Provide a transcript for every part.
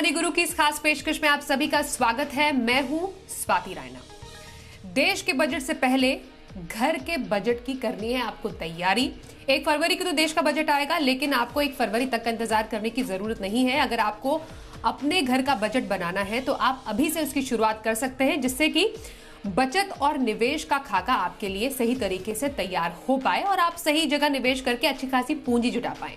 Money गुरु की इस खास पेशकश में आप सभी का स्वागत है। मैं हूं स्वाति रायना। देश के बजट से पहले घर के बजट की करनी है आपको तैयारी। 1 फरवरी को तो देश का बजट आएगा, लेकिन आपको 1 फरवरी तक का इंतजार करने की जरूरत नहीं है। अगर आपको अपने घर का बजट बनाना है तो आप अभी से उसकी शुरुआत कर सकते हैं, जिससे कि बचत और निवेश का खाका आपके लिए सही तरीके से तैयार हो पाए और आप सही जगह निवेश करके अच्छी खासी पूंजी जुटा पाए।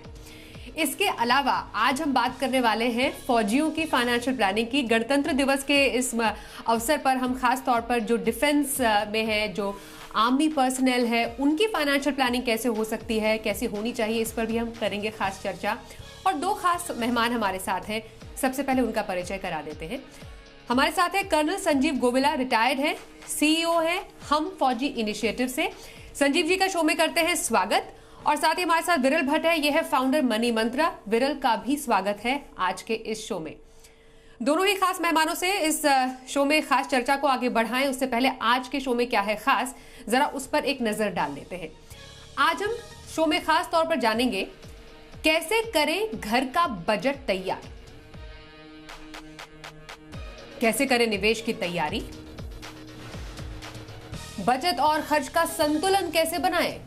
इसके अलावा आज हम बात करने वाले हैं फौजियों की फाइनेंशियल प्लानिंग की। गणतंत्र दिवस के इस अवसर पर हम खास तौर पर जो डिफेंस में है, जो आर्मी पर्सनल है, उनकी फाइनेंशियल प्लानिंग कैसे हो सकती है, कैसे होनी चाहिए, इस पर भी हम करेंगे खास चर्चा। और 2 खास मेहमान हमारे साथ हैं। सबसे पहले उनका परिचय करा देते हैं। हमारे साथ है कर्नल संजीव गोविला, रिटायर्ड है, सीईओ है हम फौजी इनिशिएटिव से। संजीव जी का शो में करते हैं स्वागत। और साथ ही हमारे साथ विरल भट्ट है, यह है फाउंडर मनी मंत्रा। विरल का भी स्वागत है आज के इस शो में। दोनों ही खास मेहमानों से इस शो में खास चर्चा को आगे बढ़ाएं, उससे पहले आज के शो में क्या है खास, जरा उस पर एक नजर डाल लेते हैं। आज हम शो में खास तौर पर जानेंगे कैसे करें घर का बजट तैयार, कैसे करें निवेश की तैयारी, बचत और खर्च का संतुलन कैसे बनाएं,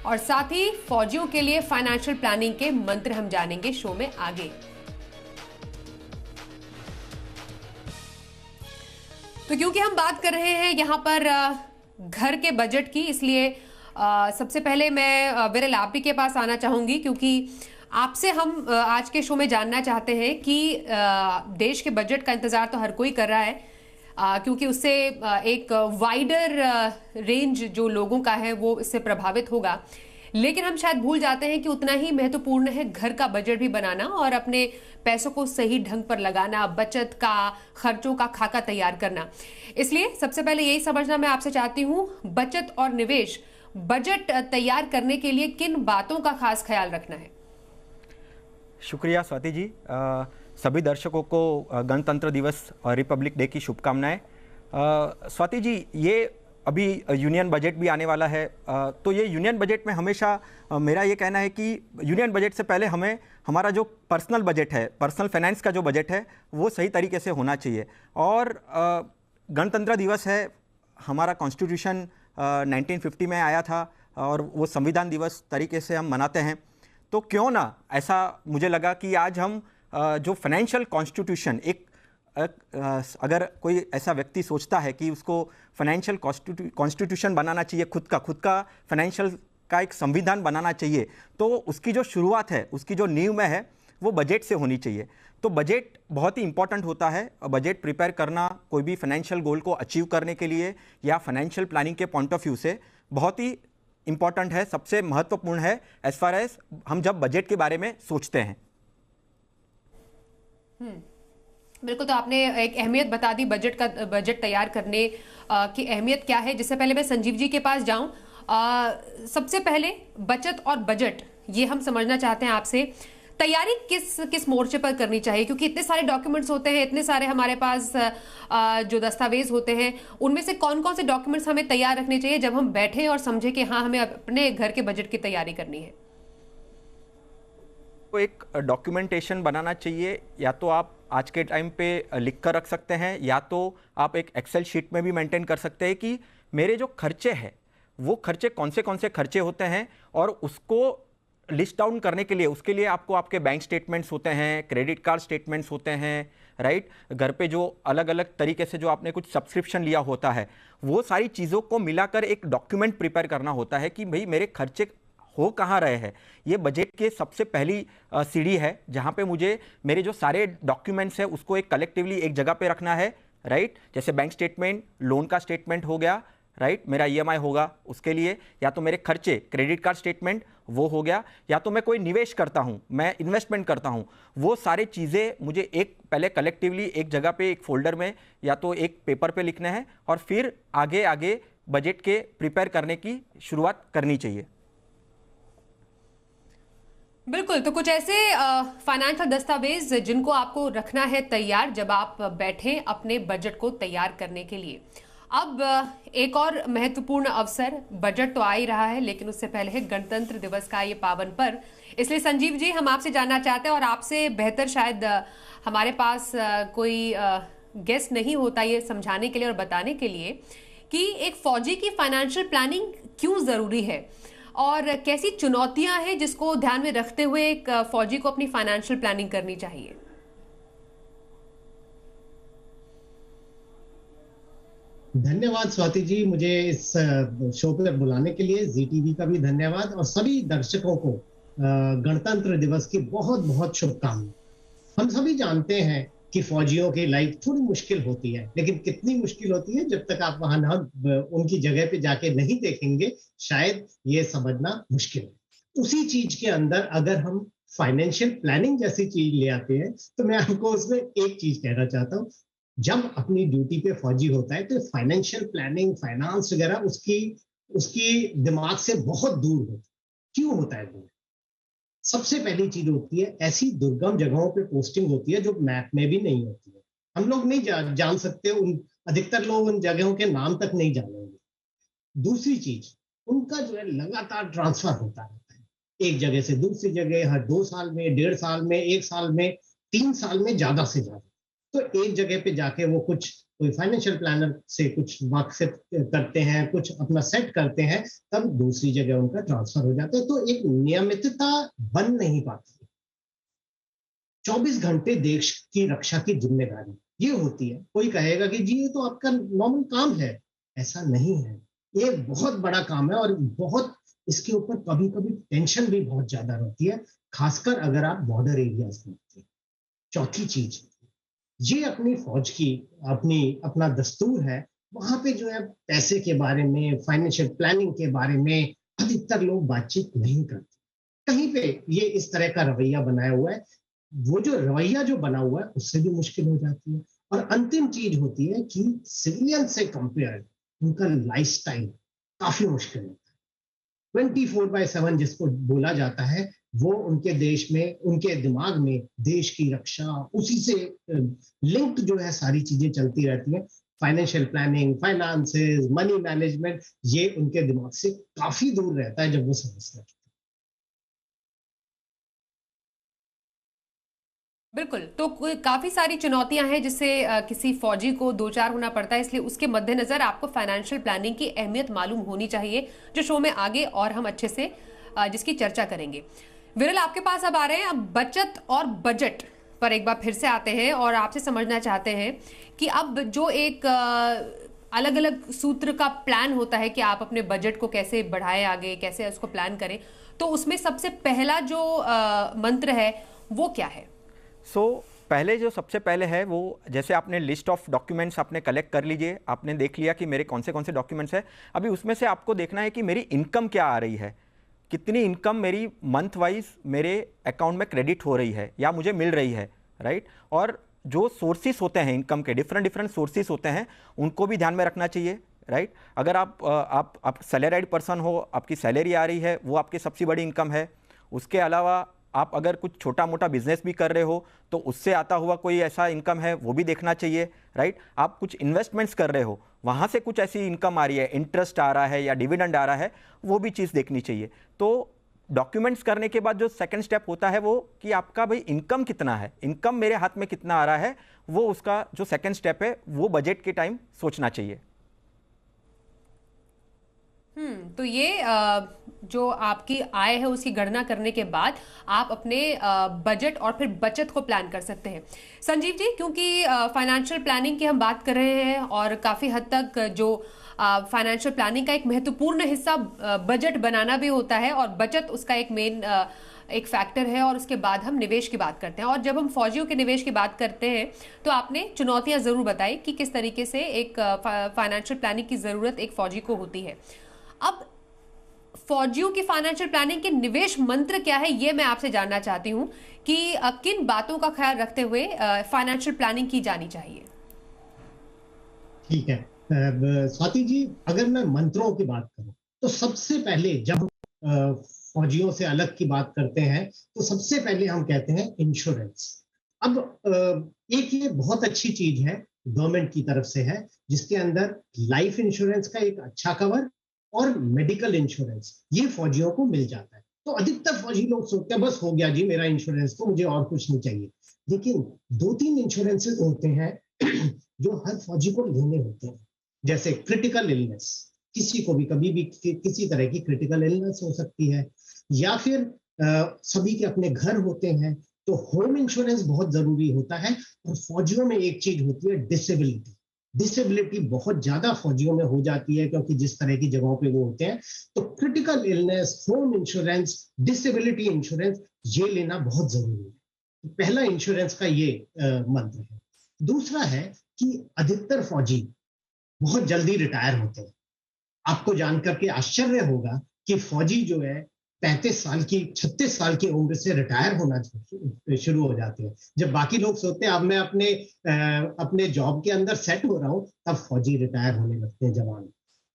और साथ ही फौजियों के लिए फाइनेंशियल प्लानिंग के मंत्र हम जानेंगे शो में आगे। तो क्योंकि हम बात कर रहे हैं यहां पर घर के बजट की, इसलिए सबसे पहले मैं विरल आप ही के पास आना चाहूंगी, क्योंकि आपसे हम आज के शो में जानना चाहते हैं कि देश के बजट का इंतजार तो हर कोई कर रहा है, क्योंकि उससे एक वाइडर रेंज जो लोगों का है वो इससे प्रभावित होगा। लेकिन हम शायद भूल जाते हैं कि उतना ही महत्वपूर्ण है घर का बजट भी बनाना और अपने पैसों को सही ढंग पर लगाना, बचत का, खर्चों का खाका तैयार करना। इसलिए सबसे पहले यही समझना मैं आपसे चाहती हूँ, बचत और निवेश बजट तैयार करने के लिए किन बातों का खास ख्याल रखना है? शुक्रिया स्वाति जी। सभी दर्शकों को गणतंत्र दिवस और रिपब्लिक डे की शुभकामनाएं। स्वाति जी, ये अभी यूनियन बजट भी आने वाला है, तो ये यूनियन बजट में हमेशा मेरा ये कहना है कि यूनियन बजट से पहले हमें हमारा जो पर्सनल बजट है, पर्सनल फाइनेंस का जो बजट है, वो सही तरीके से होना चाहिए। और गणतंत्र दिवस है, हमारा कॉन्स्टिट्यूशन 1950 में आया था और वो संविधान दिवस तरीके से हम मनाते हैं। तो क्यों ना ऐसा, मुझे लगा कि आज हम जो फाइनेंशियल कॉन्स्टिट्यूशन अगर कोई ऐसा व्यक्ति सोचता है कि उसको फाइनेंशियल कॉन्स्टिट्यूशन बनाना चाहिए, खुद का फाइनेंशियल का एक संविधान बनाना चाहिए, तो उसकी जो शुरुआत है, उसकी जो नींव में है, वो बजट से होनी चाहिए। तो बजट बहुत ही इंपॉर्टेंट होता है। बजट प्रिपेयर करना कोई भी फाइनेंशियल गोल को अचीव करने के लिए या फाइनेंशियल प्लानिंग के पॉइंट ऑफ व्यू से बहुत ही इंपॉर्टेंट है, सबसे महत्वपूर्ण है एज फार एज हम जब बजट के बारे में सोचते हैं। बिल्कुल, तो आपने एक अहमियत बता दी बजट तैयार करने की अहमियत क्या है। जिससे पहले मैं संजीव जी के पास जाऊं, सबसे पहले बचत और बजट ये हम समझना चाहते हैं आपसे। तैयारी किस मोर्चे पर करनी चाहिए, क्योंकि इतने सारे डॉक्यूमेंट्स होते हैं, इतने सारे हमारे पास जो दस्तावेज होते हैं, उनमें से कौन कौन से डॉक्यूमेंट्स हमें तैयार रखने चाहिए जब हम बैठे और समझे कि हाँ, हमें अपने घर के बजट की तैयारी करनी है? तो एक डॉक्यूमेंटेशन बनाना चाहिए, या तो आप आज के टाइम पे लिख कर रख सकते हैं, या तो आप एक एक्सेल शीट में भी मेंटेन कर सकते हैं कि मेरे जो खर्चे हैं वो खर्चे कौन से खर्चे होते हैं, और उसको लिस्ट डाउन करने के लिए, उसके लिए आपको आपके बैंक स्टेटमेंट्स होते हैं, क्रेडिट कार्ड स्टेटमेंट्स होते हैं, राइट। घर पे जो अलग अलग तरीके से जो आपने कुछ सब्सक्रिप्शन लिया होता है, वो सारी चीज़ों को मिलाकर एक डॉक्यूमेंट प्रिपेयर करना होता है कि भाई मेरे खर्चे हो कहाँ रहे हैं। ये बजट के सबसे पहली सीढ़ी है, जहाँ पे मुझे मेरे जो सारे डॉक्यूमेंट्स हैं उसको एक कलेक्टिवली एक जगह पे रखना है, राइट। जैसे बैंक स्टेटमेंट, लोन का स्टेटमेंट हो गया, राइट, मेरा ईएमआई होगा उसके लिए, या तो मेरे खर्चे, क्रेडिट कार्ड स्टेटमेंट वो हो गया, या तो मैं कोई निवेश करता हूँ, मैं इन्वेस्टमेंट करता हूँ, वो सारी चीज़ें मुझे एक पहले कलेक्टिवली एक जगह पे एक फोल्डर में या तो एक पेपर पे लिखने हैं, और फिर आगे आगे बजट के प्रिपेयर करने की शुरुआत करनी चाहिए। बिल्कुल, तो कुछ ऐसे फाइनेंशियल दस्तावेज जिनको आपको रखना है तैयार जब आप बैठे अपने बजट को तैयार करने के लिए। अब एक और महत्वपूर्ण अवसर, बजट तो आ ही रहा है, लेकिन उससे पहले है गणतंत्र दिवस का ये पावन पर्व। इसलिए संजीव जी, हम आपसे जानना चाहते हैं, और आपसे बेहतर शायद हमारे पास कोई गेस्ट नहीं होता ये समझाने के लिए और बताने के लिए कि एक फौजी की फाइनेंशियल प्लानिंग क्यों जरूरी है और कैसी चुनौतियां हैं जिसको ध्यान में रखते हुए एक फौजी को अपनी फाइनेंशियल प्लानिंग करनी चाहिए। धन्यवाद स्वाति जी, मुझे इस शो पर बुलाने के लिए। जी टीवी का भी धन्यवाद, और सभी दर्शकों को गणतंत्र दिवस की बहुत बहुत शुभकामनाएं। हम सभी जानते हैं कि फौजियों की लाइफ थोड़ी मुश्किल होती है, लेकिन कितनी मुश्किल होती है जब तक आप वहां ना उनकी जगह पे जाके नहीं देखेंगे, शायद ये समझना मुश्किल है। उसी चीज के अंदर अगर हम फाइनेंशियल प्लानिंग जैसी चीज ले आते हैं, तो मैं आपको उसमें एक चीज कहना चाहता हूँ। जब अपनी ड्यूटी पे फौजी होता है तो फाइनेंशियल प्लानिंग, फाइनेंस वगैरह उसकी उसकी दिमाग से बहुत दूर होता है। क्यों होता है दूर? सबसे पहली चीज होती है, ऐसी दुर्गम जगहों पे पोस्टिंग होती है जो मैप में भी नहीं होती है। हम लोग नहीं जान सकते, उन अधिकतर लोग उन जगहों के नाम तक नहीं जानेंगे। दूसरी चीज, उनका जो है लगातार ट्रांसफर होता रहता है एक जगह से दूसरी जगह, हर 2 साल में, 1.5 साल में, 1 साल में, 3 साल में, ज्यादा से ज्यादा। तो एक जगह पे जाके वो कोई फाइनेंशियल प्लानर से कुछ वाकफित करते हैं, कुछ अपना सेट करते हैं, तब दूसरी जगह उनका ट्रांसफर हो जाता है। तो एक नियमितता बन नहीं पाती। 24 घंटे देश की रक्षा की जिम्मेदारी ये होती है। कोई कहेगा कि जी ये तो आपका नॉर्मल काम है, ऐसा नहीं है। ये बहुत बड़ा काम है, और बहुत इसके ऊपर कभी कभी टेंशन भी बहुत ज्यादा रहती है, खासकर अगर आप बॉर्डर एरियाज में होते हैं। चौथी चीज, ये अपनी फौज की अपना दस्तूर है, वहां पे जो है पैसे के बारे में, फाइनेंशियल प्लानिंग के बारे में अधिकतर लोग बातचीत नहीं करते। कहीं पे ये इस तरह का रवैया बनाया हुआ है। वो जो रवैया जो बना हुआ है उससे भी मुश्किल हो जाती है। और अंतिम चीज होती है कि सिविलियन से कंपेयर उनका लाइफस्टाइल काफी मुश्किल है। 24/7 जिसको बोला जाता है, वो उनके देश में, उनके दिमाग में देश की रक्षा, उसी से लिंक्ड जो है सारी चीजें चलती रहती हैं। Financial planning, finances, money management, ये उनके दिमाग से काफी दूर रहता है जब वो समझते हैं। बिल्कुल, तो काफी सारी चुनौतियां हैं जिससे किसी फौजी को दो चार होना पड़ता है, इसलिए उसके मद्देनजर आपको फाइनेंशियल प्लानिंग की अहमियत मालूम होनी चाहिए, जो शो में आगे और हम अच्छे से जिसकी चर्चा करेंगे। विरल, आपके पास अब आ रहे हैं, अब बचत और बजट पर एक बार फिर से आते हैं और आपसे समझना चाहते हैं कि अब जो एक अलग अलग सूत्र का प्लान होता है कि आप अपने बजट को कैसे बढ़ाएं आगे, कैसे उसको प्लान करें, तो उसमें सबसे पहला जो मंत्र है वो क्या है? पहले जो सबसे पहले है वो, जैसे आपने लिस्ट ऑफ डॉक्यूमेंट्स आपने कलेक्ट कर लीजिए, आपने देख लिया कि मेरे कौन से डॉक्यूमेंट्स हैं। अभी उसमें से आपको देखना है कि मेरी इनकम क्या आ रही है, कितनी इनकम मेरी मंथ वाइज मेरे अकाउंट में क्रेडिट हो रही है या मुझे मिल रही है, राइट। और जो सोर्सेस होते हैं इनकम के, डिफरेंट सोर्सेस होते हैं, उनको भी ध्यान में रखना चाहिए, राइट। अगर आप सैलरीड पर्सन हो, आपकी सैलरी आ रही है, वो आपकी सबसे बड़ी इनकम है। उसके अलावा आप अगर कुछ छोटा मोटा बिजनेस भी कर रहे हो तो उससे आता हुआ कोई ऐसा इनकम है, वो भी देखना चाहिए, राइट। आप कुछ इन्वेस्टमेंट्स कर रहे हो, वहाँ से कुछ ऐसी इनकम आ रही है, इंटरेस्ट आ रहा है या डिविडेंड आ रहा है, वो भी चीज़ देखनी चाहिए। तो डॉक्यूमेंट्स करने के बाद जो सेकंड स्टेप होता है वो कि आपका भाई इनकम कितना है, इनकम मेरे हाथ में कितना आ रहा है, वो उसका जो सेकंड स्टेप है वो बजट के टाइम सोचना चाहिए। तो ये जो आपकी आय है उसकी गणना करने के बाद आप अपने बजट और फिर बचत को प्लान कर सकते हैं। संजीव जी, क्योंकि फाइनेंशियल प्लानिंग की हम बात कर रहे हैं और काफ़ी हद तक जो फाइनेंशियल प्लानिंग का एक महत्वपूर्ण हिस्सा बजट बनाना भी होता है और बचत उसका एक मेन एक फैक्टर है, और उसके बाद हम निवेश की बात करते हैं। और जब हम फौजियों के निवेश की बात करते हैं तो आपने चुनौतियां ज़रूर बताई कि किस तरीके से एक फाइनेंशियल प्लानिंग की ज़रूरत एक फौजी को होती है। अब फौजियों की फाइनेंशियल प्लानिंग के निवेश मंत्र क्या है, ये मैं आपसे जानना चाहती हूं कि किन बातों का ख्याल रखते हुए फाइनेंशियल प्लानिंग की जानी चाहिए। ठीक है स्वाति जी, अगर मैं मंत्रों की बात करूं तो सबसे पहले जब फौजियों से अलग की बात करते हैं तो सबसे पहले हम कहते हैं इंश्योरेंस। अब एक ये बहुत अच्छी चीज है, गवर्नमेंट की तरफ से है, जिसके अंदर लाइफ इंश्योरेंस का एक अच्छा कवर और मेडिकल इंश्योरेंस ये फौजियों को मिल जाता है। तो अधिकतर फौजी लोग सोचते हैं बस हो गया जी मेरा इंश्योरेंस, तो मुझे और कुछ नहीं चाहिए। लेकिन 2-3 इंश्योरेंसेस होते हैं जो हर फौजी को लेने होते हैं। जैसे क्रिटिकल इलनेस, किसी को भी कभी भी किसी तरह की क्रिटिकल इलनेस हो सकती है, या फिर सभी के अपने घर होते हैं, तो होम इंश्योरेंस बहुत जरूरी होता है। और फौजियों में एक चीज होती है डिसेबिलिटी। डिसेबिलिटी बहुत ज्यादा फौजियों में हो जाती है, क्योंकि जिस तरह की जगहों पे वो होते हैं। तो critical illness, home insurance, disability insurance, ये लेना बहुत जरूरी है। पहला इंश्योरेंस का ये मंत्र है। दूसरा है कि अधिकतर फौजी बहुत जल्दी रिटायर होते हैं। आपको जानकर के आश्चर्य होगा कि फौजी जो है 35 साल की 36 साल की उम्र से रिटायर होना शुरू हो जाते हैं। जब बाकी लोग सोचते हैं अब मैं अपने जॉब के अंदर सेट हो रहा हूं, तब फौजी रिटायर होने लगते हैं। जवान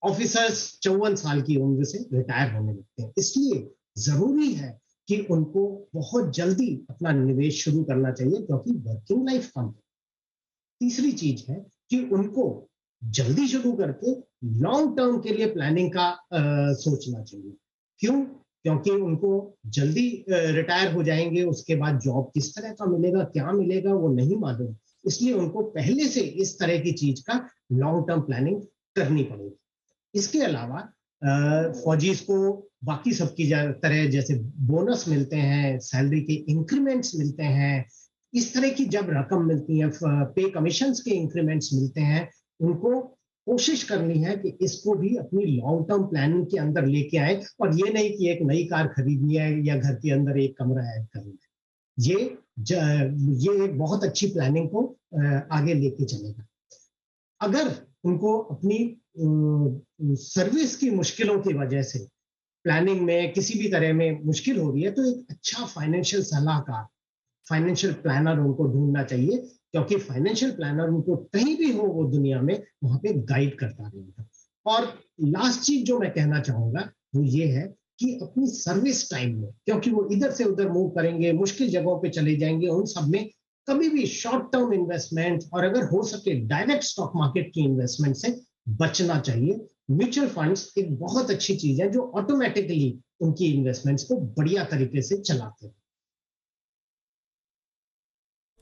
ऑफिसर्स 54 साल की उम्र से रिटायर होने लगते हैं। इसलिए जरूरी है कि उनको बहुत जल्दी अपना निवेश शुरू करना चाहिए, क्योंकि वर्किंग लाइफ कम है। तीसरी चीज है कि उनको जल्दी शुरू करके लॉन्ग टर्म के लिए प्लानिंग का सोचना चाहिए। क्यों? क्योंकि उनको जल्दी रिटायर हो जाएंगे, उसके बाद जॉब किस तरह का मिलेगा, क्या मिलेगा, वो नहीं मालूम। इसलिए उनको पहले से इस तरह की चीज का लॉन्ग टर्म प्लानिंग करनी पड़ेगी। इसके अलावा फौजीज को बाकी सबकी तरह जैसे बोनस मिलते हैं, सैलरी के इंक्रीमेंट्स मिलते हैं, इस तरह की जब रकम मिलती है, पे कमीशंस के इंक्रीमेंट्स मिलते हैं, उनको कोशिश करनी है कि इसको भी अपनी लॉन्ग टर्म प्लानिंग के अंदर लेके आए। और ये नहीं कि एक नई कार खरीदनी है या घर के अंदर एक कमरा ऐड करना है। ये एक बहुत अच्छी प्लानिंग को आगे लेके चलेगा। अगर उनको अपनी सर्विस की मुश्किलों की वजह से प्लानिंग में किसी भी तरह में मुश्किल हो रही है, तो एक अच्छा फाइनेंशियल सलाहकार, फाइनेंशियल प्लानर उनको ढूंढना चाहिए, क्योंकि फाइनेंशियल प्लानर उनको कहीं भी हो वो दुनिया में वहां पे गाइड करता रहेगा। और लास्ट चीज जो मैं कहना चाहूंगा वो ये है कि अपनी सर्विस टाइम में, क्योंकि वो इधर से उधर मूव करेंगे, मुश्किल जगहों पे चले जाएंगे, उन सब में कभी भी शॉर्ट टर्म इन्वेस्टमेंट और अगर हो सके डायरेक्ट स्टॉक मार्केट की इन्वेस्टमेंट से बचना चाहिए। म्यूचुअल फंड्स एक बहुत अच्छी चीज है जो ऑटोमेटिकली उनकी इन्वेस्टमेंट्स को बढ़िया तरीके से चलाते हैं।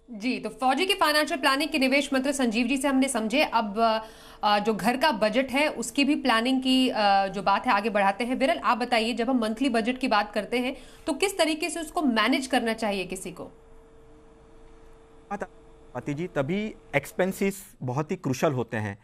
जी, तो फौजी की फाइनेंशियल प्लानिंग के निवेश मंत्र संजीव जी से हमने समझे। अब जो घर का बजट है उसकी भी प्लानिंग की जो बात है आगे बढ़ाते हैं। विरल, आप बताइए, जब हम मंथली बजट की बात करते हैं तो किस तरीके से उसको मैनेज करना चाहिए किसी को? स्वाति जी, तभी एक्सपेंसेस बहुत ही क्रूशल होते हैं।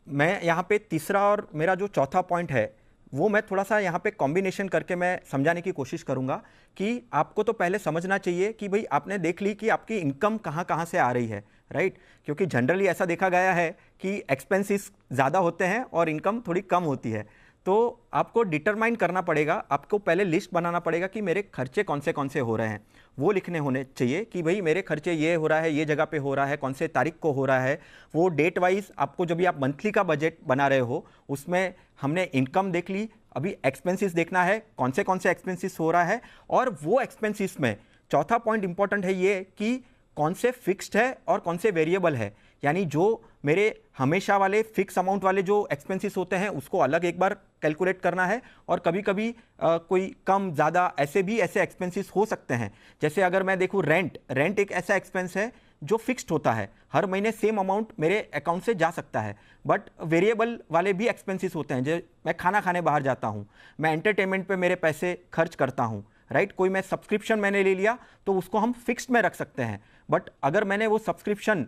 मैं यहाँ पे तीसरा और मेरा जो चौथा पॉइंट है वो मैं थोड़ा सा यहाँ पे कॉम्बिनेशन करके मैं समझाने की कोशिश करूँगा कि आपको तो पहले समझना चाहिए कि भाई आपने देख ली कि आपकी इनकम कहाँ कहाँ से आ रही है, राइट? क्योंकि जनरली ऐसा देखा गया है कि एक्सपेंसेस ज़्यादा होते हैं और इनकम थोड़ी कम होती है। तो आपको डिटरमाइन करना पड़ेगा, आपको पहले लिस्ट बनाना पड़ेगा कि मेरे खर्चे कौन से हो रहे हैं। वो लिखने होने चाहिए कि भाई मेरे खर्चे ये हो रहा है, ये जगह पे हो रहा है, कौन से तारीख को हो रहा है। वो डेट वाइज आपको, जब भी आप मंथली का बजट बना रहे हो उसमें हमने इनकम देख ली, अभी एक्सपेंसेस देखना है कौन से एक्सपेंसेस हो रहा है। और वो एक्सपेंसेस में चौथा पॉइंट इंपॉर्टेंट है ये कि कौन से फिक्स्ड है और कौन से वेरिएबल है। यानी जो मेरे हमेशा वाले फिक्स अमाउंट वाले जो एक्सपेंसेस होते हैं उसको अलग एक बार कैलकुलेट करना है, और कभी कभी कोई कम ज़्यादा ऐसे एक्सपेंसेस हो सकते हैं। जैसे अगर मैं देखूँ रेंट एक ऐसा एक्सपेंस है जो फिक्स्ड होता है, हर महीने सेम अमाउंट मेरे अकाउंट से जा सकता है। बट वेरिएबल वाले भी एक्सपेंसेस होते हैं, जो मैं खाना खाने बाहर जाता हूँ, मैं एंटरटेनमेंट पे मेरे पैसे खर्च करता हूँ, राइट? कोई मैं सब्सक्रिप्शन मैंने ले लिया तो उसको हम फिक्स्ड में रख सकते हैं। बट अगर मैंने वो सब्सक्रिप्शन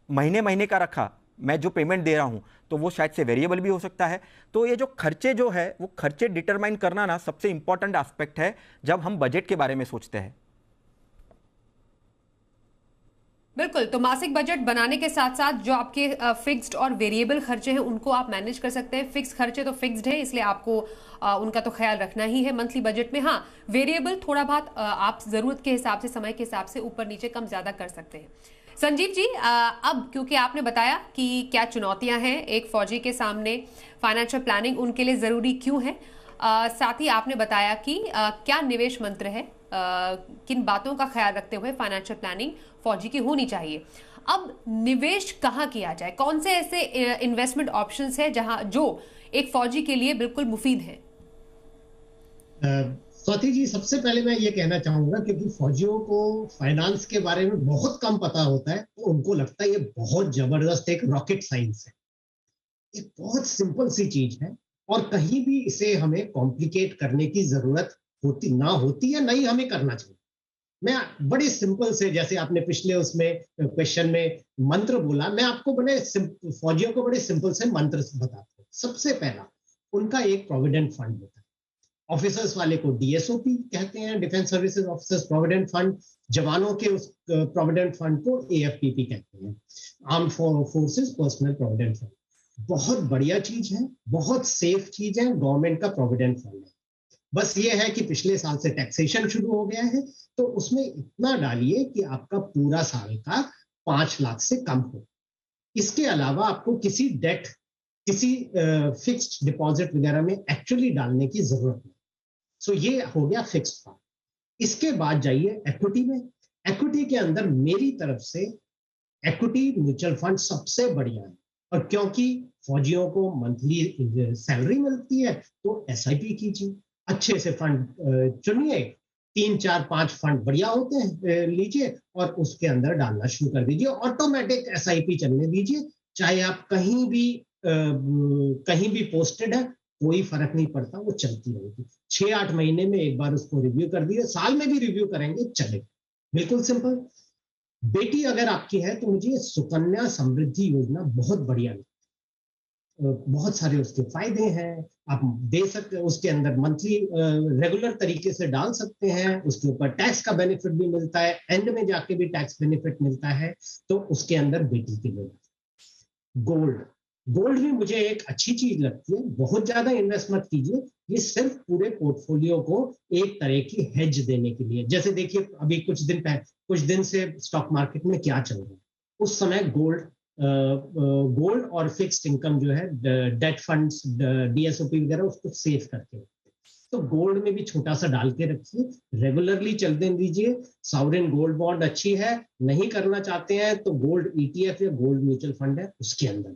महीने का रखा, मैं जो पेमेंट दे रहा हूँ, तो वो शायद से वेरिएबल भी हो सकता है। तो ये जो खर्चे जो है वो खर्चे डिटरमाइन करना ना सबसे इंपॉर्टेंट एस्पेक्ट है जब हम बजट के बारे में सोचते हैं। बिल्कुल, तो मासिक बजट बनाने के साथ साथ जो आपके फिक्स्ड और वेरिएबल खर्चे हैं उनको आप मैनेज कर सकते हैं। फिक्स खर्चे तो फिक्स्ड है, इसलिए आपको उनका तो ख्याल रखना ही है मंथली बजट में। हाँ, वेरिएबल थोड़ा बहुत आप जरूरत के हिसाब से, समय के हिसाब से ऊपर नीचे कम ज्यादा कर सकते हैं। संजीव जी, अब क्योंकि आपने बताया कि क्या चुनौतियां हैं एक फौजी के सामने, फाइनेंशियल प्लानिंग उनके लिए जरूरी क्यों है, साथ ही आपने बताया कि क्या निवेश मंत्र है, किन बातों का ख्याल रखते हुए फाइनेंशियल प्लानिंग फौजी की होनी चाहिए। अब निवेश कहाँ किया जाए, कौन से ऐसे इन्वेस्टमेंट ऑप्शंस है जहां जो एक फौजी के लिए बिल्कुल मुफीद है? स्वाति जी, सबसे पहले मैं ये कहना चाहूंगा, क्योंकि फौजियों को फाइनेंस के बारे में बहुत कम पता होता है, तो उनको लगता है ये बहुत जबरदस्त एक रॉकेट साइंस है। एक बहुत सिंपल सी चीज है, और कहीं भी इसे हमें कॉम्प्लिकेट करने की जरूरत होती है, नहीं हमें करना चाहिए। मैं बड़े सिंपल से, जैसे आपने पिछले उसमें क्वेश्चन में मंत्र बोला, मैं आपको फौजियों को बड़े सिंपल से मंत्र बताता हूँ। सबसे पहला, उनका एक प्रोविडेंट फंड होता है। ऑफिसर्स वाले को डीएसओपी कहते हैं, defence services officers provident fund. जवानों के उस प्रोविडेंट फंड को एएफपीपी कहते हैं, arm forces personal provident fund. बहुत बढ़िया चीज है, बहुत सेफ चीज है, गवर्नमेंट का प्रोविडेंट फंड है। बस ये है कि पिछले साल से टैक्सेशन शुरू हो गया है, तो उसमें इतना डालिए कि आपका पूरा साल का 5 लाख से कम हो। इसके अलावा आपको किसी डेट, किसी फिक्स्ड डिपॉजिट वगैरह में एक्चुअली डालने की जरूरत नहीं। सो ये हो गया फिक्स्ड फंड। इसके बाद जाइए एक्विटी में। एक्विटी के अंदर मेरी तरफ से एक्विटी म्यूचुअल फंड सबसे बढ़िया है, और क्योंकि फौजियों को मंथली सैलरी मिलती है, तो एसआईपी कीजिए, अच्छे से फंड चुनिए, 3 4 5 फंड बढ़िया होते हैं, लीजिए और उसके अंदर डालना शुरू कर दीजिए। ऑटोमेटिक एसआईपी चलने दीजिए, चाहे आप कहीं भी पोस्टेड है, कोई फर्क नहीं पड़ता, वो चलती रहेगी। 6-8 महीने में एक बार उसको रिव्यू कर दिए, साल में भी रिव्यू करेंगे, चलेगा। बिल्कुल सिंपल। बेटी अगर आपकी है, तो मुझे सुकन्या समृद्धि योजना बहुत बढ़िया लगती है। बहुत सारे उसके फायदे हैं, आप दे सकते हैं, उसके अंदर मंथली रेगुलर तरीके से डाल सकते हैं, उसके ऊपर टैक्स का बेनिफिट भी मिलता है, एंड में जाके भी टैक्स बेनिफिट मिलता है। तो उसके अंदर बेटी के लिए गोल्ड भी मुझे एक अच्छी चीज लगती है। बहुत ज्यादा इन्वेस्ट मत कीजिए, ये सिर्फ पूरे पोर्टफोलियो को एक तरह की हेज देने के लिए। जैसे देखिए, अभी कुछ दिन से स्टॉक मार्केट में क्या चल रहा है, उस समय गोल्ड और फिक्स्ड इनकम जो है, डेट फंड्स, डीएसओपी वगैरह, उसको सेव करके रखते हैं। तो गोल्ड में भी छोटा सा डाल के रखिए, रेगुलरली चलते दीजिए। सॉवरेन गोल्ड बॉन्ड अच्छी है, नहीं करना चाहते हैं तो गोल्ड ईटीएफ या गोल्ड म्यूचुअल फंड है, उसके अंदर।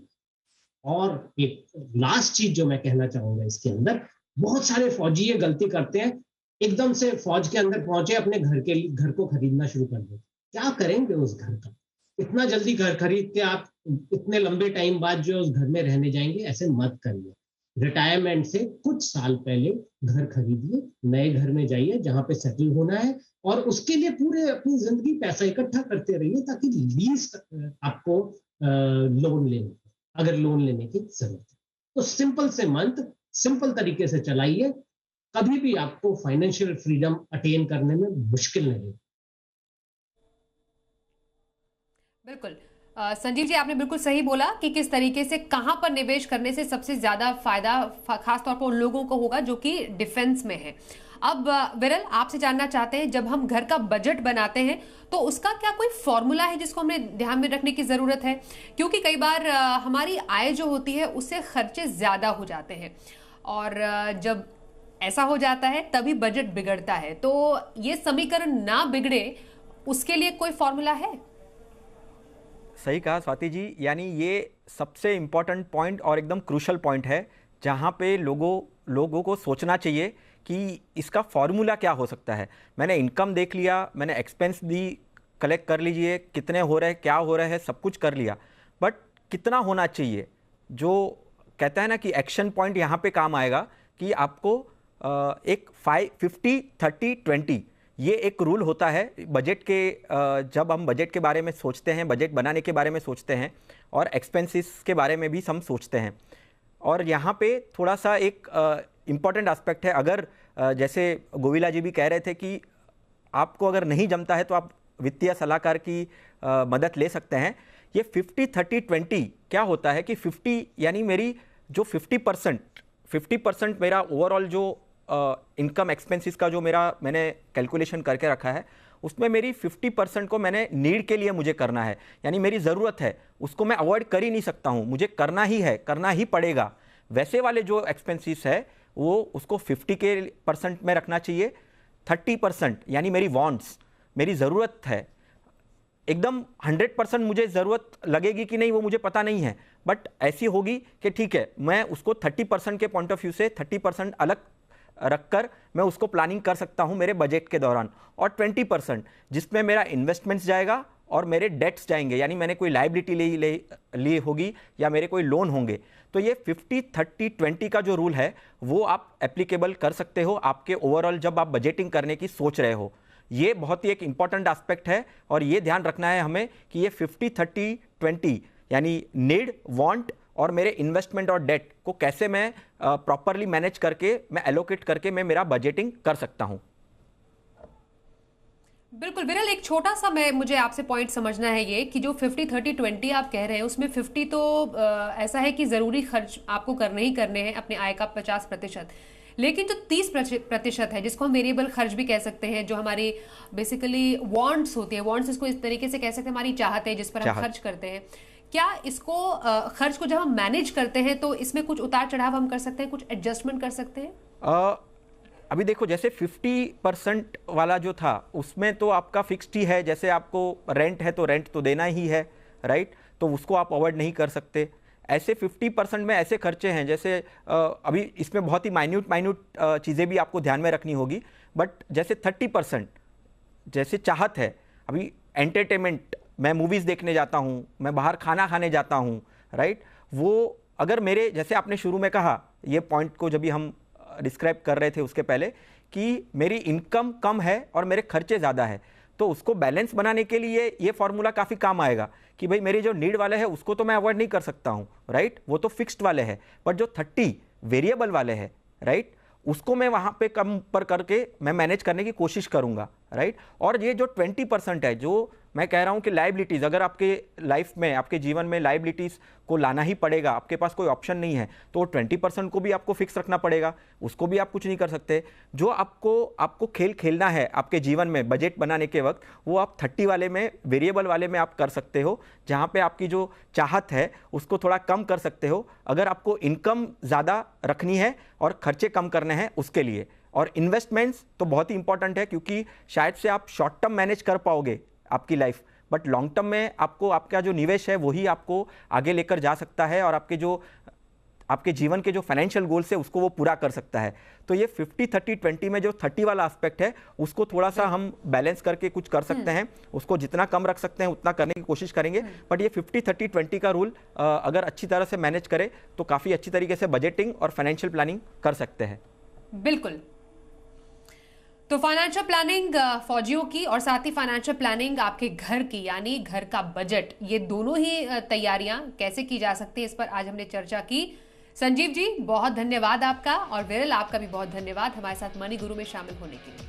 और एक लास्ट चीज जो मैं कहना चाहूंगा इसके अंदर, बहुत सारे फौजी ये गलती करते हैं, एकदम से फौज के अंदर पहुंचे, अपने घर को खरीदना शुरू कर दे। क्या करेंगे उस घर का? इतना जल्दी घर खरीद के आप इतने लंबे टाइम बाद जो उस घर में रहने जाएंगे, ऐसे मत करिए। रिटायरमेंट से कुछ साल पहले घर खरीदिए, नए घर में जाइए जहां पे सेटल होना है, और उसके लिए पूरे अपनी जिंदगी पैसा इकट्ठा करते रहिए, ताकि लीज आपको लोन लेने, अगर लोन लेने की जरूरत है तो सिंपल से मंत्र, सिंपल तरीके से चलाइए, कभी भी आपको फाइनेंशियल फ्रीडम अटेन करने में मुश्किल नहीं। बिल्कुल संजीव जी, आपने बिल्कुल सही बोला कि किस तरीके से कहां पर निवेश करने से सबसे ज्यादा फायदा खासतौर पर उन लोगों को होगा जो कि डिफेंस में है। अब विरल, आपसे जानना चाहते हैं, जब हम घर का बजट बनाते हैं तो उसका क्या कोई फॉर्मूला है जिसको हमें ध्यान में रखने की जरूरत है? क्योंकि कई बार हमारी आय जो होती है उससे खर्चे ज्यादा हो जाते हैं, और जब ऐसा हो जाता है तभी बजट बिगड़ता है। तो ये समीकरण ना बिगड़े, उसके लिए कोई फॉर्मूला है? सही कहा स्वाति जी, यानी ये सबसे इम्पॉर्टेंट पॉइंट और एकदम क्रूशल पॉइंट है, जहाँ पे लोगों को सोचना चाहिए कि इसका फॉर्मूला क्या हो सकता है। मैंने इनकम देख लिया, मैंने एक्सपेंस भी कलेक्ट कर लीजिए, कितने हो रहे हैं, क्या हो रहा है, सब कुछ कर लिया, बट कितना होना चाहिए? जो कहता है ना कि एक्शन पॉइंट यहाँ पे काम आएगा कि आपको एक 50-30-20 ये एक रूल होता है बजट के। जब हम बजट के बारे में सोचते हैं, बजट बनाने के बारे में सोचते हैं, और एक्सपेंसेस के बारे में भी हम सोचते हैं। और यहाँ पे थोड़ा सा एक इम्पॉर्टेंट एस्पेक्ट है, अगर जैसे गोविला जी भी कह रहे थे कि आपको अगर नहीं जमता है तो आप वित्तीय सलाहकार की मदद ले सकते हैं। ये 50-30-20 क्या होता है कि 50 यानी मेरी जो 50% मेरा ओवरऑल जो इनकम एक्सपेंसेस का जो मैंने कैलकुलेशन करके रखा है, उसमें मेरी 50% को मैंने नीड के लिए मुझे करना है, यानी मेरी ज़रूरत है, उसको मैं अवॉइड कर ही नहीं सकता हूँ, मुझे करना ही है, करना ही पड़ेगा। वैसे वाले जो एक्सपेंसेस है वो उसको 50% में रखना चाहिए। 30% यानी मेरी वांट्स, मेरी ज़रूरत है, एकदम 100% मुझे ज़रूरत लगेगी कि नहीं वो मुझे पता नहीं है, बट ऐसी होगी कि ठीक है, मैं उसको 30% के पॉइंट ऑफ व्यू से 30% अलग रखकर मैं उसको प्लानिंग कर सकता हूं मेरे बजट के दौरान। और 20% जिसमें मेरा इन्वेस्टमेंट्स जाएगा और मेरे डेट्स जाएंगे, यानी मैंने कोई लाइबिलिटी ली होगी या मेरे कोई लोन होंगे। तो ये 50-30-20 का जो रूल है वो आप एप्लीकेबल कर सकते हो आपके ओवरऑल जब आप बजटिंग करने की सोच रहे हो। ये बहुत ही एक इंपॉर्टेंट एस्पेक्ट है और ये ध्यान रखना है हमें कि ये 50-30-20 यानी नीड, वांट और मेरे इन्वेस्टमेंट और डेट को कैसे मैं प्रॉपरली मैनेज करके, मैं एलोकेट करके मैं मेरा बजटिंग कर सकता हूं। बिल्कुल विरल, एक छोटा सा मुझे आपसे पॉइंट समझना है ये कि जो 50-30-20 आप कह रहे हैं उसमें 50 तो ऐसा है कि जरूरी खर्च आपको करने ही करने हैं अपने आय का 50%, लेकिन जो 30% है जिसको हम वेरिएबल खर्च भी कह सकते हैं, जो हमारी बेसिकली वांट्स होती है, वांट्स इसको इस तरीके से कह सकते हैं हमारी चाहत है जिस पर हम खर्च करते हैं, क्या इसको खर्च को जब हम मैनेज करते हैं तो इसमें कुछ उतार चढ़ाव हम कर सकते हैं, कुछ एडजस्टमेंट कर सकते हैं? अभी देखो, जैसे 50% वाला जो था उसमें तो आपका फिक्स्ड ही है, जैसे आपको रेंट है तो रेंट तो देना ही है, राइट, तो उसको आप अवॉइड नहीं कर सकते। ऐसे 50% में ऐसे खर्चे हैं जैसे अभी इसमें बहुत ही माइन्यूट चीज़ें भी आपको ध्यान में रखनी होगी, बट जैसे 30% जैसे चाहत है, अभी एंटरटेनमेंट, मैं मूवीज़ देखने जाता हूँ, मैं बाहर खाना खाने जाता हूँ, राइट, वो अगर मेरे, जैसे आपने शुरू में कहा ये पॉइंट को जब भी हम डिस्क्राइब कर रहे थे उसके पहले कि मेरी इनकम कम है और मेरे खर्चे ज़्यादा है, तो उसको बैलेंस बनाने के लिए ये फॉर्मूला काफ़ी काम आएगा कि भाई मेरे जो नीड वाले हैं उसको तो मैं अवॉइड नहीं कर सकता हूँ, राइट, वो तो फिक्स्ड वाले हैं, बट जो 30 वेरिएबल वाले हैं, राइट, उसको मैं वहाँ पे कम पर करके मैं मैनेज करने की कोशिश करूँगा, राइट। और ये जो 20% है, जो मैं कह रहा हूँ कि लाइबिलिटीज़, अगर आपके लाइफ में, आपके जीवन में लाइबिलिटीज़ को लाना ही पड़ेगा, आपके पास कोई ऑप्शन नहीं है, तो 20% को भी आपको फिक्स रखना पड़ेगा, उसको भी आप कुछ नहीं कर सकते। जो आपको खेल खेलना है आपके जीवन में बजट बनाने के वक्त, वो आप 30 वाले में, वेरिएबल वाले में आप कर सकते हो, जहाँ पे आपकी जो चाहत है उसको थोड़ा कम कर सकते हो अगर आपको इनकम ज़्यादा रखनी है और खर्चे कम करने हैं उसके लिए। और इन्वेस्टमेंट्स तो बहुत ही इंपॉर्टेंट है, क्योंकि शायद से आप शॉर्ट टर्म मैनेज कर पाओगे आपकी लाइफ, बट लॉन्ग टर्म में आपको आपका जो निवेश है वही आपको आगे लेकर जा सकता है और आपके जीवन के जो फाइनेंशियल गोल्स है उसको वो पूरा कर सकता है। तो ये 50-30-20 में जो 30 वाला एस्पेक्ट है उसको थोड़ा सा हम बैलेंस करके कुछ कर सकते हैं, उसको जितना कम रख सकते हैं उतना करने की कोशिश करेंगे। बट ये 50-30-20 का रूल अगर अच्छी तरह से मैनेज करे तो काफ़ी अच्छी तरीके से बजटिंग और फाइनेंशियल प्लानिंग कर सकते हैं। बिल्कुल, तो फाइनेंशियल प्लानिंग फौजियों की और साथ ही फाइनेंशियल प्लानिंग आपके घर की, यानी घर का बजट, ये दोनों ही तैयारियां कैसे की जा सकती है, इस पर आज हमने चर्चा की। संजीव जी बहुत धन्यवाद आपका, और विरल आपका भी बहुत धन्यवाद हमारे साथ मनी गुरु में शामिल होने के लिए।